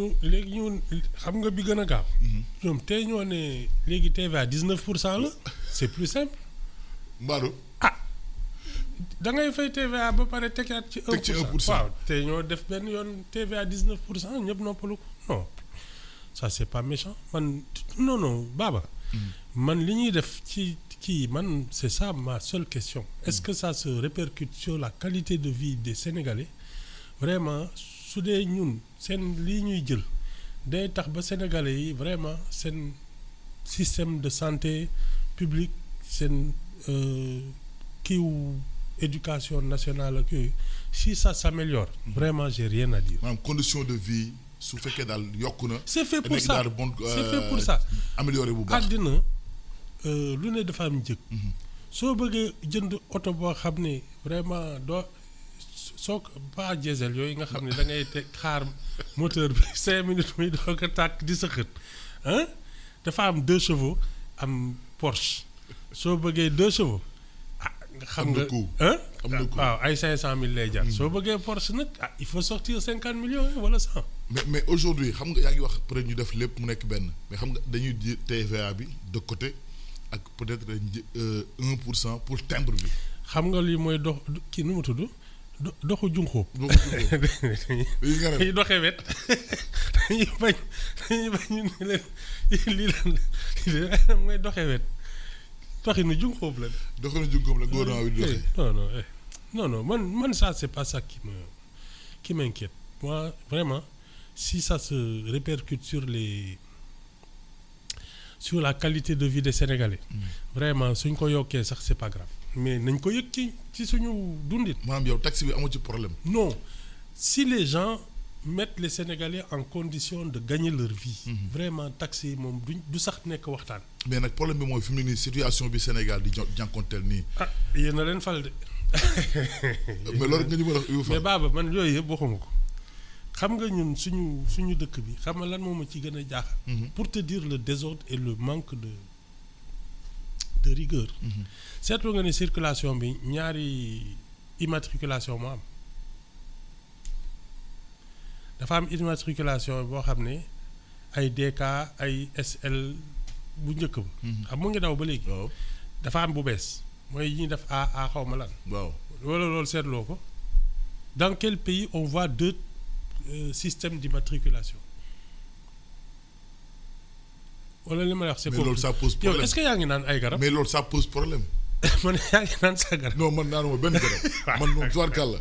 léegi ñun xam nga bi gën a gaaw. ñoom tey ñoo ne léegi TVA 19% la c'est plus simple. Mbadou. ah da ngay fay TVA ba pare tegaat ci 1%. waaw tey ñoo def benn yoon TVA 19% ñëpp noppalu ko non ça c'est pas méchant man non Baba. man li ñuy def ci kii man c'est ça ma seule question. Est-ce que ça se répercute sur la qualité de vie des Sénégalais vraiment su dee ñun seen lii ñuy jël day tax ba Sénégalais yi vraiment seen système de santé publique seen kiiwu éducation nationale ak yooyu si ça s'améliore vraiment j'ai rien à dire. maanaam condition de vie su fekkee daal yokku na. c'est fait pour ça c'est fait pour ça. améliorer bu baax àddina lu ne dafa am njëg. soo bëggee jënd oto boo xam ne vraiment doo soo pas diesel yooyu nga xam ne da ngay teg xaar moteur bi 5 minutes muy doog a tàkk di sa xët dafa am 2 chevaux am Porsche soo bëggee 2 chevaux nga xam nga waaw ay 500 000 lay jar. soo bëggee Porsche nag il faut sortir 50 millions wala 100. mais aujourd'hui xam nga yaa ngi wax peut-être ñu def lépp mu nekk benn mais xam nga dañuy ji TVA bi de côté ak peut-être 1% pour timbre bi. xam nga lii mooy dox kii nu mu tudd. doxu junxóob. dañuy doxee wet dañuy bañ ñu ne leen lii lan mooy doxee wet doxinu junxóob la. doxinu junxóob la gouvernement bi di doxee. non man ça c'est pas ça qui m'inquiète moi vraiment si ça se répercute sur la qualité de vie des Sénégalais. vraiment suñ ko yokkee sax c'est pas grave. mais nañ ko yëg ci suñu dundit. maanaam yow taxi bi amoo ci problème. non si les gens mettent les Sénégalais en condition de gagner leur vie. vraiment taxi yi moom du sax nekk waxtaan. mais nag problème bi mooy fi mu ne nii situation bi Sénégal di jànkonteel nii. yéen a leen fal de. mais loolu nga ñu mën a wax. mais Baba man yooyu yëpp waxuma ko xam nga ñun suñu dëkk bi xam nga lan moo ma ci gën a jaaxal. pour te dire le désordre et le manque de rigueur. seetlu nga ne circulation bi ñaari immatriculation moo am dafa am immatriculation boo xam ne ay DK ay SL bu njëkk ba. xam mu ngi daw ba léegi. waaw dafa am bu bees mooy yi ñuy def a xaw ma lan. waaw loolu seetloo ko dans quel pays on voit 2 systèmes d'immatriculation wala li ma wax c'est. mais loolu ça pose problème yow est-ce que yaa ngi naan ay garab. mais loolu ça pose problème. man yaa ngi naan sa garab. non man naanuma benn garab. man moom tubaarkàlla.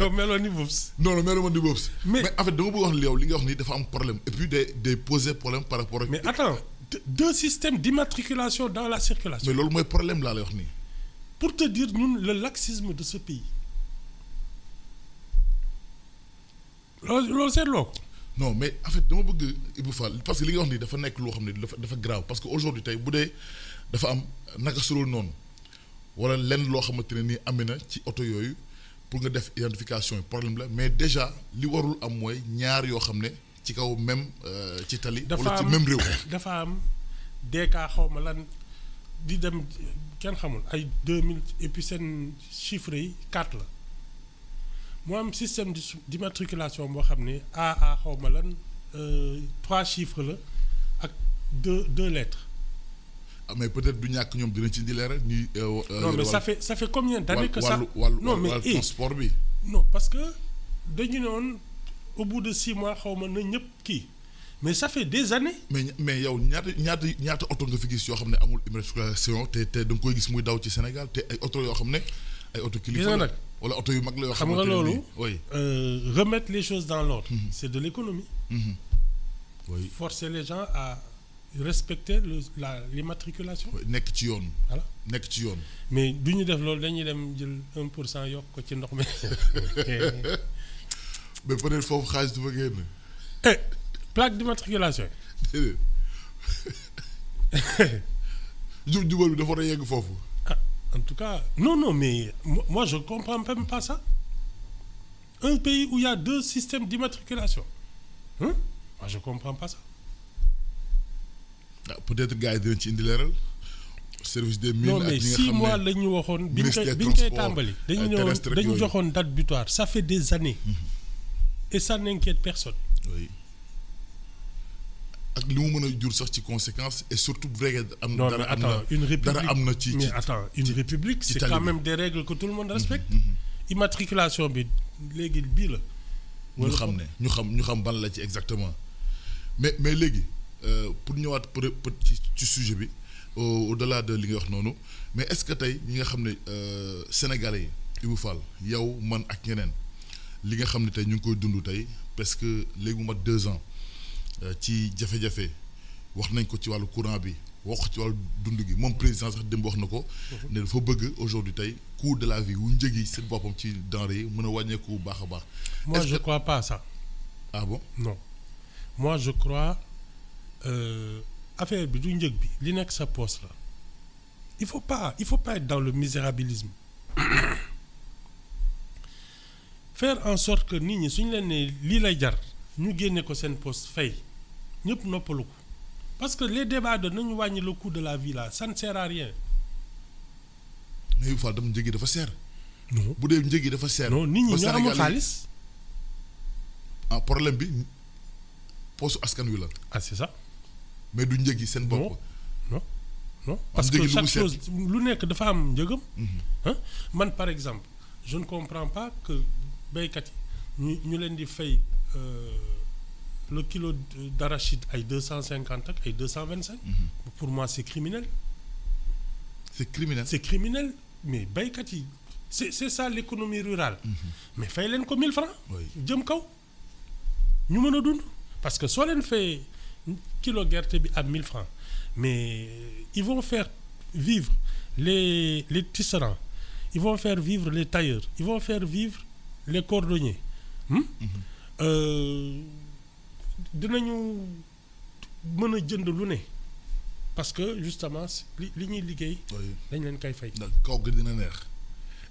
yow meloo ni boobu. non meloo ni boobu. mais en fait dama bëgg wax ne yow li nga wax nii dafa am problème et puis day poser problème par rapport ak. mais attends 2 systèmes d'immatriculation dans la circulation. mais loolu mooy problème laa lay wax nii. pour te dire ñun le laxisme de ce pays. loolu seetloo ko. non mais en fait dama bëgg Ibou Fall parce que li nga wax nii dafa nekk loo xam ne dafa grave parce que aujourd'hui tey bu dee dafa am naka sulul noonu wala lenn loo xamante ne nii amee na ci oto yooyu pour nga def identification yi problème la mais déjà li warul am mooy ñaar yoo xam ne ci kaw même ci tali. wala ci même réew. dafa am DK xaw ma lan di dem kenn xamul ay 2000 et puis seen chiffres yi 4 la. mu am système d'immatriculation boo xam ne a xaw ma lan 3 chiffres la ak 2 lettres. mais peut-être du ñàkk ñoom dinañ ci indi leeral ñuy. non mais ça fait combien d'années que ça non mais transport bi. non parce que dañu ne woon au bout de 6 mois xaw ma na ñëpp kii mais ça fait des années. mais yow ñaata oto nga fi gis yoo xam ne amul immatriculation te da nga koy gis muy daw ci Sénégal te ay oto yoo xam ne ay oto kilifa la wala oto yu mag la yoo xam nga loolu oui. remettre les choses dans l'ordre. C'est de l'économie. oui. Forcer les gens à respecter l'immatriculation. nekk ci yoon. voilà nekk ci yoon. mais du ñu def loolu dañuy dem jël 1% yokk ko ci ndox mi. mais peut-être foofu xaalis du fa génn. plaque d'immatriculation. déedéet jubal bi dafa war a yegg foofu. En tout cas, non, mais moi je ne comprends même pas ça. Un pays où il y a 2 systèmes d'immatriculation. Moi je ne comprends pas ça. Peut-être gars yi dinañ ci indi leeral service des mines. Non mais 6 mois la ñu waxoon. bi ñu koy tàmbali dañu joxoon date butoir ça fait des années. Et ça n'inquiète personne. Oui. li mu mën a jur sax ci conséquence et surtout bu fekkee am non dara mais am na attends une république dara am na ci mais attends une république c'est tali quand bi. même des règles que tout le monde respecte. immatriculation bi léegi bii la. ñu xam ne ñu xam ban la ci exactement mais léegi pour ñëwaat peut ci sujet bi au-delà de li nga wax noonu mais est-ce que tey ñi nga xam ne Sénégalais yi Ibou Fall yow man ak ñeneen li nga xam ne tey ñu ngi koy dund tey parce que léegi mu mat 2 ans ci jafe-jafe wax nañ ko ci wàllu courant bi wax ci wàllu dund gi moom président sax démb wax na ko. ne dafa bëgg aujourd'hui tey coût de la vie wu njëg yi seen boppam ci denrée yi mën a wàññeeku bu baax a baax. moi je crois pas à ça. Ah bon? Non moi je crois affaire bi du njëg bi li nekk sa poste la il faut pas être dans le misérabilisme. faire en sorte que nit ñi suñu leen ne lii lay jar ñu génne ko seen poste fay ñëpp noppalu ko parce que les débats de nañu wàññi le coût de la vie là ça ne sert à rien. mais Ibou Fall dama njëg yi dafa seer. non bu dee njëg yi dafa seer. non nit ñi ñoo amul xaalis. ah problème bi poste askan wi la. ah c'est ça. mais du njëg yi seen bopp. non parce que chaque chose lu nekk dafa am njëgam. man par exemple je ne comprends pas que béykat yi ñu leen di fay le kilo d'arachide ay 250 ak ay 225. pour moi c'est criminel. c'est criminel. c'est criminel mais béykat yi c'est ça l'économie rurale. mais fay leen ko 1000 francs. jëm kaw ñu mën a dund. parce que soo leen fay kilo gerte bi à 1000 francs mais ils vont faire vivre les tisserands, ils vont faire vivre les tailleurs, ils vont faire vivre les cordonniers. dinañu mën a jënd lu ne parce que justement li ñuy liggéey. dañ leen koy fay. kaw gi dina neex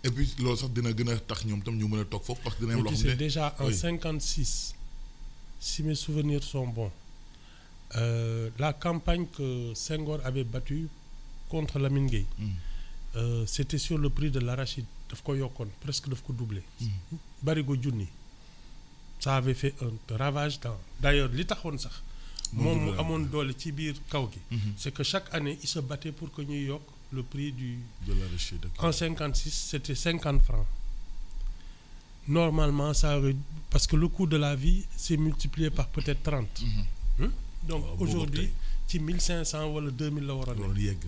et puis loolu sax dina gën a tax ñoom tam ñu mën a toog foofu parce que dinañ loo xam ne déjà en 56 si mes souvenirs sont bons. La campagne que Senghor avait battue contre Lamine Gueye, c'était sur le prix de l'arachide. Daf ko yokkoon presque daf ko doublé. barigo junni. Ça avait fait un ravage d'ailleurs li taxoon sax. moom mu amoon doole ci biir kaw gi. c'est que chaque année il se battait pour que ñuy yokk le prix de l'arachide. En 56 c'était 50 francs. Normalement ça aurait parce que le coût de la vie s'est multiplié par peut-être 30. Donc aujourd'hui ci 1500 wala 2000 la war a yegg.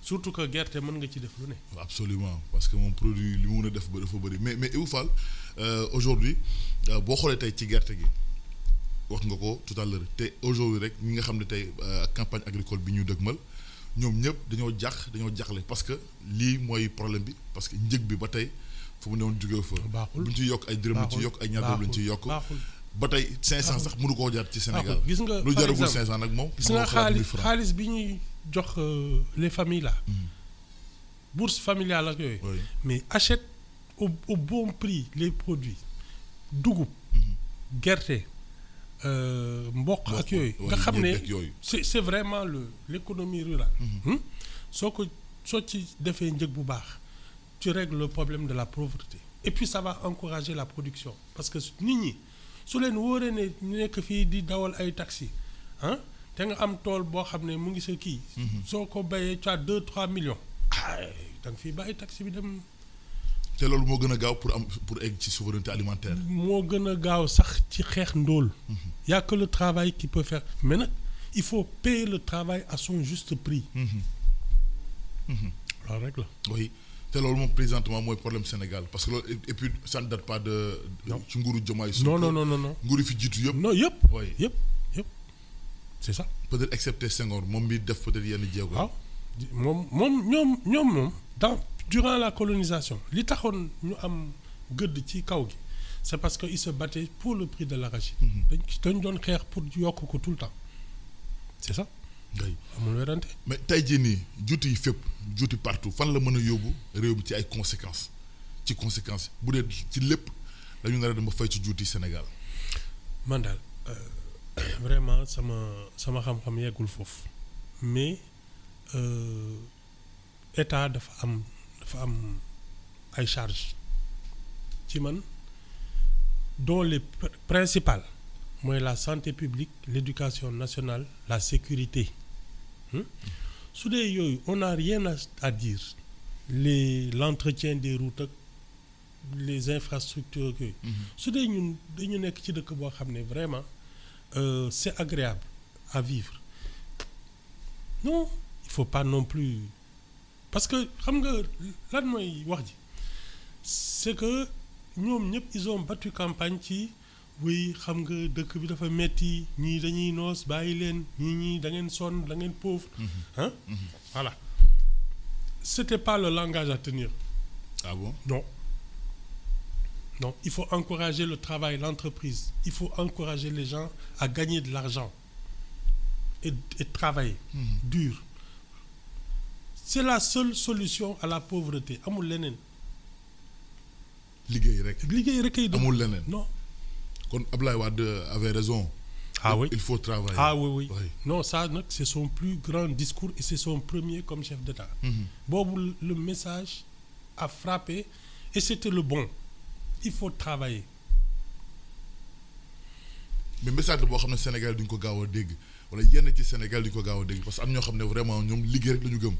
surtout que gerte mën nga ci def lu ne. Absolument parce que mon produit li mu mën a def ba dafa bëri mais Ibou Fall aujourd'hui boo xoolee tey ci gerte gi wax nga ko tout à l'heure te aujourd'hui rek ñi nga xam ne tey campagne agricole bi ñu dëgmal ñoom ñëpp dañoo jaxle parce que lii mooy problème bi parce que njëg bi ba tey fu mu ne woon jógee fa. baaxul buñ ci yokk ay dërëm lañ ci yokk ay ñaar dërëm lañ ci yokk. ba tey 500 sax mënu koo jaar ci Sénégal. gis nga lu jaragul 500 nag moom. gis nga xaalis bi ñuy jox les familles là. bourse familiale ak yooyu. mais achète au bon prix les produits dugub. gerte mboq ak yooyu. nga xam ne c'est vraiment l'économie rurale. soo ci defee njëg bu baax tu règles le problème de la pauvreté. et puis ça va encourager la production parce que nit ñi. su leen wóoree ne nekk fii di dawal ay taxi te nga am tool boo xam ne mu ngi sa kii. soo ko bayee tu as 2-3 millions. da nga fiy bàyyi taxi bi dem. te loolu moo gën a gaaw pour egg ci souveraineté alimentaire. moo gën a gaaw sax ci xeex ndóol. y a que le travail qui peut faire mais nag il faut payer le travail à son juste prix. loolu rek la. oui te loolu moom présentement mooy problème Sénégal parce que loolu et puis ça ne date pas de. ci nguuru Diomaye. non. nguuru fi jiitu yëpp. non yëpp. yëpp c'est ça. peut-être excepté Senghor moom mi def peut-être yenn jéego. waaw ñoom durant la colonisation li taxoon ñu am gëdd ci kaw gi c'est parce que ils se battaient pour le prix de l'arachide. dañ doon xeex pour yokk ko tout le temps c'est ça. amul werante. mais tey jii nii juuti yi fépp juuti partout fan la mën a yóbbu réew mi ci ay conséquences bu dee ci lépp dañu nar a dem ba fay ci juuti Sénégal. man daal vraiment sama xam-xam yeggul foofu mais état dafa am ay charges ci man dont les principales mooy la santé publique l'éducation nationale la sécurité su dee yooyu on n'a rien à dire l'entretien des routes ak les infrastructures yooyu su dee ñun dañu nekk ci dëkk boo xam ne vraiment c'est agréable à vivre non il faut pas non plus parce que xam nga lan mooy wax ji c'est que ñoom ñëpp ils ont battu campagne ci oui xam nga dëkk bi dafa metti ñii dañuy noos bàyyi leen ñii da ngeen sonn da ngeen pauvre hein voilà c'était pas le langage à tenir. Ah bon? Non, il faut encourager le travail, l'entreprise. Il faut encourager les gens à gagner de l'argent et travailler dur. C'est la seule solution à la pauvreté. Amul leneen. liggéey rek kay amul leneen. Non. Kon Abdoulaye Wade avait raison. Ah oui. Il faut travailler. Ah oui. Non, ça nag c'est son plus grand discours et c'est son premier comme chef d'État. Boobu le message a frappé et c'était le bon. Il faut travailler. mais message la boo xam ne Sénégal duñ ko gaaw a dégg wala yenn ci Sénégal duñ ko gaaw a dégg parce que am ñoo xam ne vraiment ñoom liggéey rek la ñu gëm.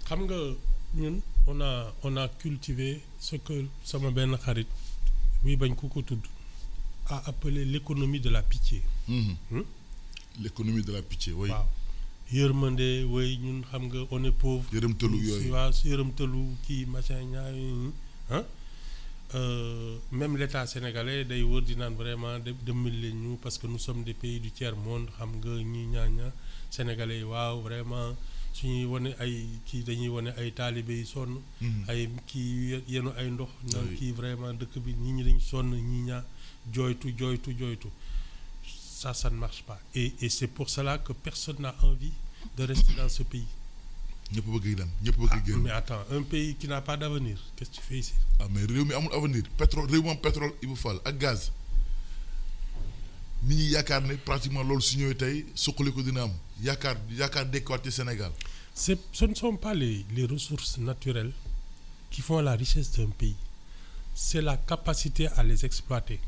xam nga ñun on a cultivé ce que sama benn xarit buy bañ ku ko tudd a appelé l'économie de la pitié. L'économie de la pitié oui. waaw yërmande way ñun xam nga on est pauvre. yërëmtalu yooyu waaw yërëmtalu kii machin ñaar même l'État sénégalais day wër di naan vraiment dimbali leen ñu parce que nous sommes des pays du tiers monde xam nga ñi ñaaña sénégalais yi waaw vraiment suñuy wane ay kii dañuy wane ay taalibe yi sonn. ay kii yenu ay ndox. naan kii vraiment dëkk bi nit ñi dañ sonn ñi ñaa jooytu. Ça ne marche pas et c'est pour cela que personne n'a envie de rester dans ce pays. ñëpp bëgg dem ñëpp bëgg génn. Mais attends, un pays qui n'a pas d'avenir, qu'est-ce que tu fais ici? Mais réew mi amul avenir pétrole réew mi am pétrole Ibou Fall ak gaz nit ñi yaakaar ne pratiquement loolu su ñëwee tey suqali ko dina am yaakaar dekkiwaat ci Sénégal. Ce ne sont pas les ressources naturelles qui font la richesse d'un pays, c'est la capacité à les exploiter.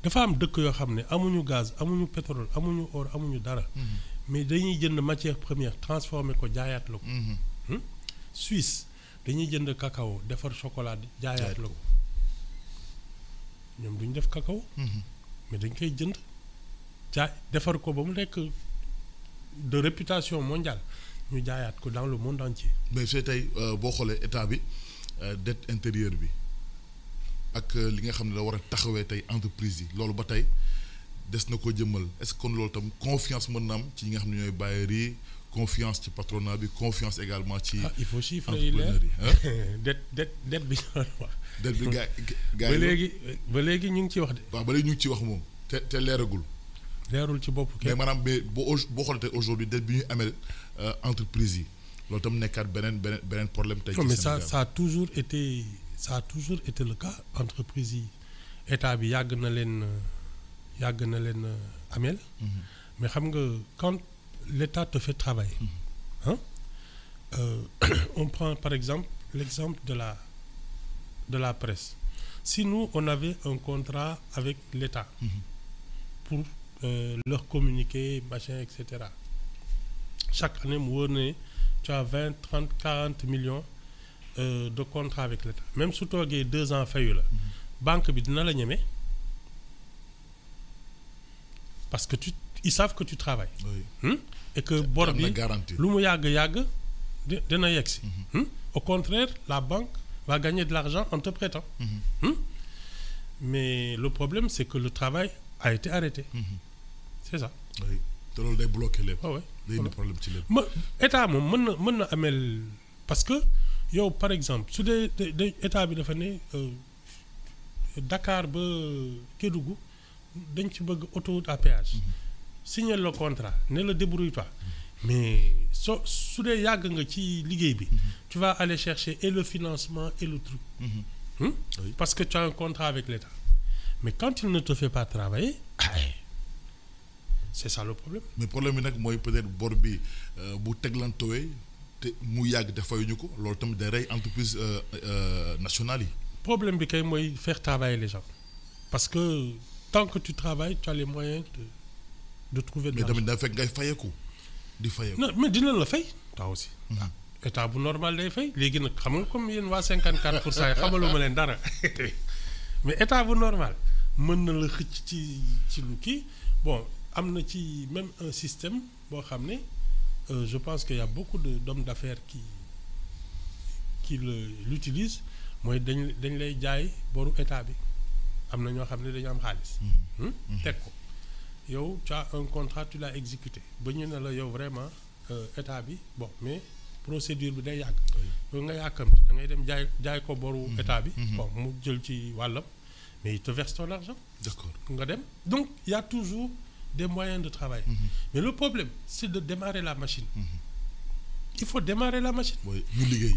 Dafa am dëkk yoo xam ne amuñu gaz amuñu pétrole amuñu or amuñu dara. Mais dañuy jënd matière première transformer ko jaayaat la ko. Suisse dañuy jënd cacao defar chocolat jaayaat la ko ñoom duñ def cacao. mais dañ koy jënd defar ko ba mu nekk de réputation mondiale ñu jaayaat ko dans le monde entier. mais c'est tey boo xoolee état bi dette intérieure bi ak li nga xam ne la war a taxawee tey entreprise yi loolu ba tey des na ko jëmmal est-ce que kon loolu tam confiance mën na am ci ñi nga xam ne ñooy bailleurs yi confiance ci patronat bi confiance également ci. Il faut chiffrer yi leer dette bi. dette bi gaa ba léegi ñu ngi ciy wax de. waaw ba léegi ñu ngi ciy wax moom te leeragul. leerul ci bopp kenn. mais maanaam boo xoolee tey aujourd'hui dette bi ñuy amee entreprise yi loolu tam nekkaat beneen problème tey. ci Sénégal mais ça a toujours été le cas entreprise yi état bi yàgg na leen ameel. mais xam nga quand l'État te fait travailler. On prend par exemple l'exemple de la presse. Si nous on avait un contrat avec l'État pour leur communiquer machin etc. Chaque année mu wóor ne tu as 20, 30, 40 millions de contrats avec l'État même su toogee 2 ans fayu la banque bi dina la ñeme parce que ils savent que tu travailles. Oui. Et que bor bi lu mu yàgg dina yegsi. Au contraire la banque va gagner de l'argent en te prêtant. Mais le problème c'est que le travail a été arrêté. C'est ça. Oui te loolu day bloqué lépp. waaw day indi problème ci lépp. état moom mën na ameel parce que yow par exemple su dee état bi dafa ne Dakar ba Kédougou dañ ci bëgg autoroute à péage. signer le contrat ne la débrouille-toi. mais su dee yàgg nga ci liggéey bi. tu vas aller chercher et le financement et le truc. Oui. Parce que tu as un contrat avec l'État. Mais quand il ne te fait pas travailler, c'est ça le problème. Mais problème bi nag mooy peut-être bor bi bu teglantowee te mu yàgg te fayuñu ko loolu tamit day rey entreprise nationale yi. problème bi kay mooy faire travailler les gens parce que tant que tu travailles tu as les moyens de trouver de l'argent. mais tamit daa fekk ngay fayeku di fayeku. non mais dina la fay toi aussi. état bu normal day fay léegi nag xam nga comme yéen waa 54% yi xamaluma leen dara mais état bu normal mën na la xëcc ci lu kii bon am na ci même un système boo xam ne je pense qu'il y a beaucoup d'hommes d'affaires qui l'utilisent mooy dañ lay jaay boru état bi am na ñoo xam ne dañu am xaalis. teg ko yow tu as un contrat tu l'as exécuté ba ñu ne la yow vraiment état bi bon mais procédure bi day yàgg. yow nga yàkkamti da ngay dem jaay ko boru état bi. bon mu jël ci wàllam mais il te verse ton argent. D'accord. nga dem donc il y a toujours des moyens de travail. Mais le problème c'est de démarrer la machine. Il faut démarrer la machine. oui ñu liggéey.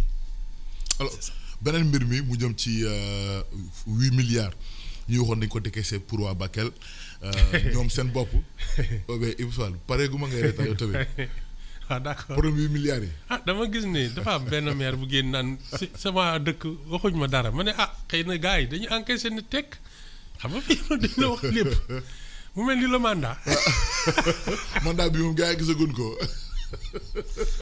alors beneen mbir mi mu jëm ci 8 milliards ñu waxoon dañ ko décaissé pour waa Bakel ñoom seen bopp. mais Ibou Fall pareegu ma ngay reetaan yow tamit. ah d'accord problème 8 milliards yi. ah dama gis ne dafa am benn maire bu génn naan si sama dëkk waxuñ ma dara ma ne xëy na gars yi dañuy encaissé ne tekk xam nga fii dañ la wax lépp mu mel ni le mandat. mandat bi moom gars yi gisaguñ ko.